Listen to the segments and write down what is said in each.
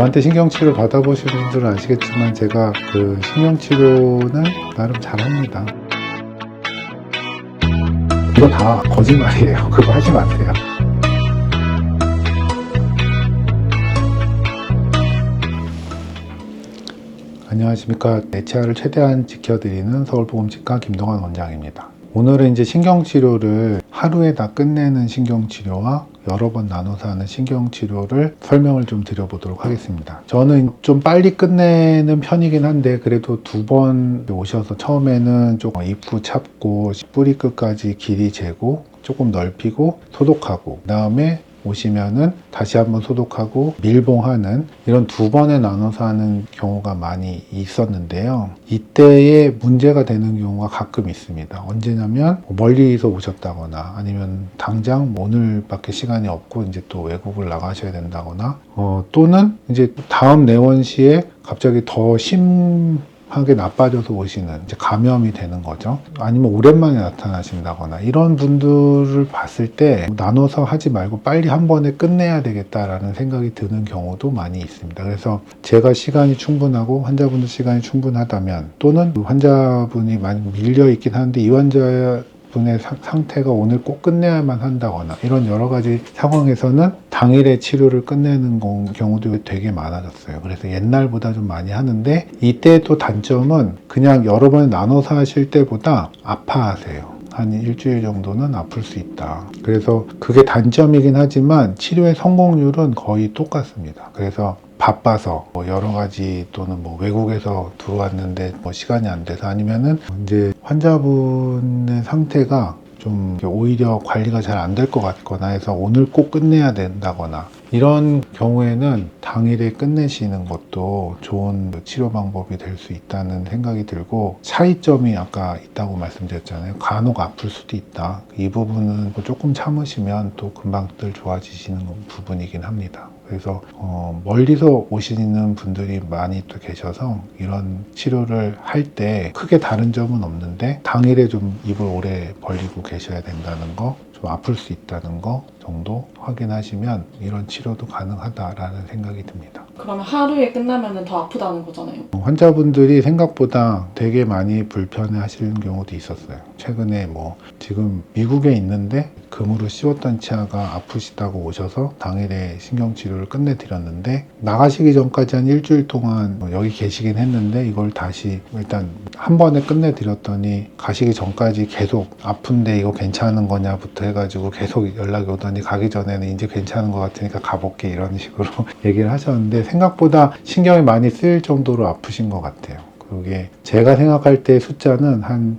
저한테 신경치료 받아보신 분들은 아시겠지만 제가 그 신경치료는 나름 잘합니다. 이거 다 거짓말이에요. 그거 하지 마세요. 안녕하십니까. 내 치아를 최대한 지켜드리는 서울보험치과 김동환 원장입니다. 오늘은 이제 신경치료를 하루에 다 끝내는 신경치료와 여러 번 나눠서 하는 신경치료를 설명을 좀 드려보도록 하겠습니다. 저는 좀 빨리 끝내는 편이긴 한데 그래도 2번 오셔서 처음에는 조금 입구 잡고 뿌리 끝까지 길이 재고 조금 넓히고 소독하고 그 다음에 오시면은 다시 한번 소독하고 밀봉하는 이런 2번에 나눠서 하는 경우가 많이 있었는데요. 이때에 문제가 되는 경우가 가끔 있습니다. 언제냐면 멀리서 오셨다거나 아니면 당장 오늘밖에 시간이 없고 이제 또 외국을 나가셔야 된다거나 또는 이제 다음 내원 시에 갑자기 더 심하게 나빠져서 오시는 이제 감염이 되는 거죠. 아니면 오랜만에 나타나신다거나 이런 분들을 봤을 때 나눠서 하지 말고 빨리 한 번에 끝내야 되겠다라는 생각이 드는 경우도 많이 있습니다. 그래서 제가 시간이 충분하고 환자분들 시간이 충분하다면 또는 환자분이 많이 밀려 있긴 한데 이 환자 분의 상태가 오늘 꼭 끝내야만 한다거나 이런 여러 가지 상황에서는 당일에 치료를 끝내는 경우도 되게 많아졌어요. 그래서 옛날보다 좀 많이 하는데 이때 또 단점은 그냥 여러 번 나눠서 하실 때보다 아파하세요. 한 일주일 정도는 아플 수 있다. 그래서 그게 단점이긴 하지만 치료의 성공률은 거의 똑같습니다. 그래서 바빠서 여러 가지 또는 외국에서 들어왔는데 시간이 안 돼서 아니면은 이제 환자분의 상태가 좀 오히려 관리가 잘 안 될 것 같거나 해서 오늘 꼭 끝내야 된다거나 이런 경우에는 당일에 끝내시는 것도 좋은 치료 방법이 될 수 있다는 생각이 들고 차이점이 아까 있다고 말씀드렸잖아요. 간혹 아플 수도 있다. 이 부분은 조금 참으시면 또 금방들 좋아지시는 부분이긴 합니다. 그래서 멀리서 오시는 분들이 많이 또 계셔서 이런 치료를 할 때 크게 다른 점은 없는데 당일에 좀 입을 오래 벌리고 계셔야 된다는 거, 좀 아플 수 있다는 거 정도 확인하시면 이런 치료도 가능하다라는 생각이 듭니다. 그러면 하루에 끝나면 더 아프다는 거잖아요. 환자분들이 생각보다 되게 많이 불편해 하시는 경우도 있었어요. 최근에 지금 미국에 있는데 금으로 씌웠던 치아가 아프시다고 오셔서 당일에 신경치료를 끝내드렸는데 나가시기 전까지 한 일주일 동안 여기 계시긴 했는데 이걸 다시 일단 한 번에 끝내드렸더니 가시기 전까지 계속 아픈데 이거 괜찮은 거냐부터 해가지고 계속 연락이 오더니 가기 전에는 이제 괜찮은 것 같으니까 가볼게 이런 식으로 얘기를 하셨는데 생각보다 신경이 많이 쓰일 정도로 아프신 것 같아요. 그게 제가 생각할 때 숫자는 한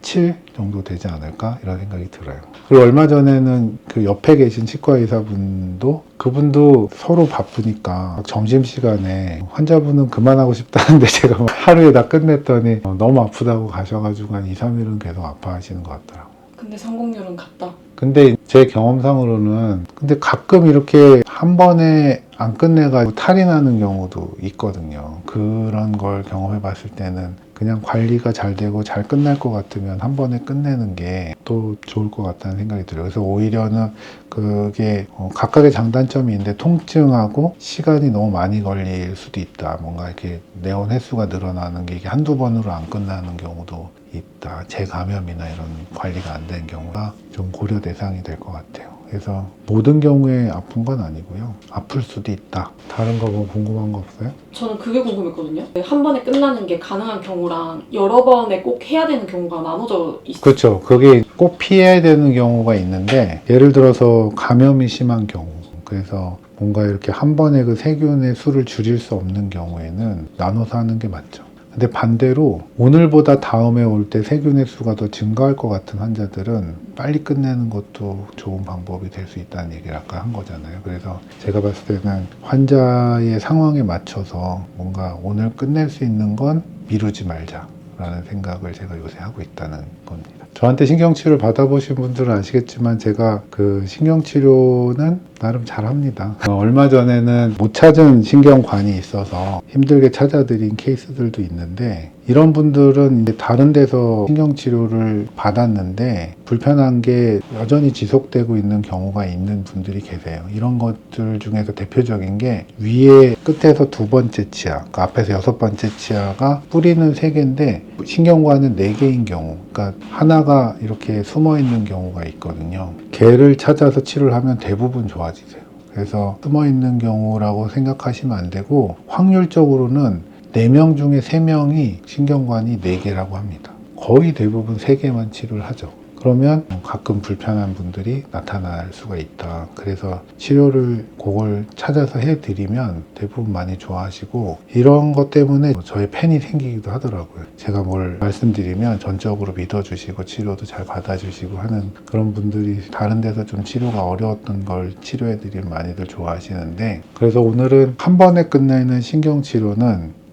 7 정도 되지 않을까 이런 생각이 들어요. 그리고 얼마 전에는 그 옆에 계신 치과 의사분도 그분도 서로 바쁘니까 점심시간에 환자분은 그만하고 싶다는데 제가 하루에 다 끝냈더니 너무 아프다고 가셔가지고 한 2, 3일은 계속 아파하시는 것 같더라고요. 근데 성공률은 같다. 근데 제 경험상으로는 근데 가끔 이렇게 한 번에 안 끝내가지고 탈이 나는 경우도 있거든요. 그런 걸 경험해 봤을 때는 그냥 관리가 잘 되고 잘 끝날 것 같으면 한 번에 끝내는 게 또 좋을 것 같다는 생각이 들어요. 그래서 오히려는 그게 각각의 장단점이 있는데 통증하고 시간이 너무 많이 걸릴 수도 있다. 뭔가 이렇게 내원 횟수가 늘어나는 게 이게 한두 번으로 안 끝나는 경우도 있다. 재감염이나 이런 관리가 안 된 경우가 좀 고려 대상이 될 것 같아요. 그래서 모든 경우에 아픈 건 아니고요. 아플 수도 있다. 다른 거 궁금한 거 없어요? 저는 그게 궁금했거든요. 한 번에 끝나는 게 가능한 경우랑 여러 번에 꼭 해야 되는 경우가 나눠져 있어요. 그렇죠. 그게 꼭 피해야 되는 경우가 있는데 예를 들어서 감염이 심한 경우 그래서 뭔가 이렇게 한 번에 그 세균의 수를 줄일 수 없는 경우에는 나눠서 하는 게 맞죠. 근데 반대로 오늘보다 다음에 올 때 세균의 수가 더 증가할 것 같은 환자들은 빨리 끝내는 것도 좋은 방법이 될 수 있다는 얘기를 아까 한 거잖아요. 그래서 제가 봤을 때는 환자의 상황에 맞춰서 뭔가 오늘 끝낼 수 있는 건 미루지 말자라는 생각을 제가 요새 하고 있다는 겁니다. 저한테 신경치료를 받아보신 분들은 아시겠지만 제가 그 신경치료는 나름 잘합니다. 얼마 전에는 못 찾은 신경관이 있어서 힘들게 찾아드린 케이스들도 있는데, 이런 분들은 이제 다른 데서 신경치료를 받았는데 불편한 게 여전히 지속되고 있는 경우가 있는 분들이 계세요. 이런 것들 중에서 대표적인 게 위에 끝에서 두 번째 치아, 그 앞에서 여섯 번째 치아가 뿌리는 세 개인데 신경관은 네 개인 경우, 그러니까 하나가 이렇게 숨어 있는 경우가 있거든요. 걔를 찾아서 치료를 하면 대부분 좋아지세요. 그래서 숨어 있는 경우라고 생각하시면 안 되고, 확률적으로는 4명 중에 3명이 신경관이 4개라고 합니다. 거의 대부분 3개만 치료를 하죠. 그러면 가끔 불편한 분들이 나타날 수가 있다. 그래서 치료를 그걸 찾아서 해드리면 대부분 많이 좋아하시고, 이런 것 때문에 저의 팬이 생기기도 하더라고요. 제가 뭘 말씀드리면 전적으로 믿어주시고 치료도 잘 받아주시고 하는 그런 분들이, 다른 데서 좀 치료가 어려웠던 걸 치료해드리면 많이들 좋아하시는데, 그래서 오늘은 한 번에 끝내는 신경치료는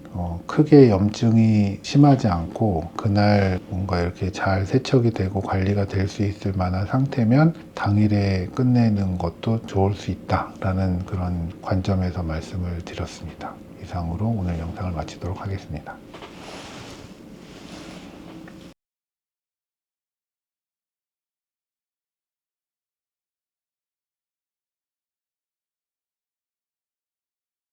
크게 염증이 심하지 않고 그날 뭔가 이렇게 잘 세척이 되고 관리가 될 수 있을 만한 상태면 당일에 끝내는 것도 좋을 수 있다라는 그런 관점에서 말씀을 드렸습니다. 이상으로 오늘 영상을 마치도록 하겠습니다.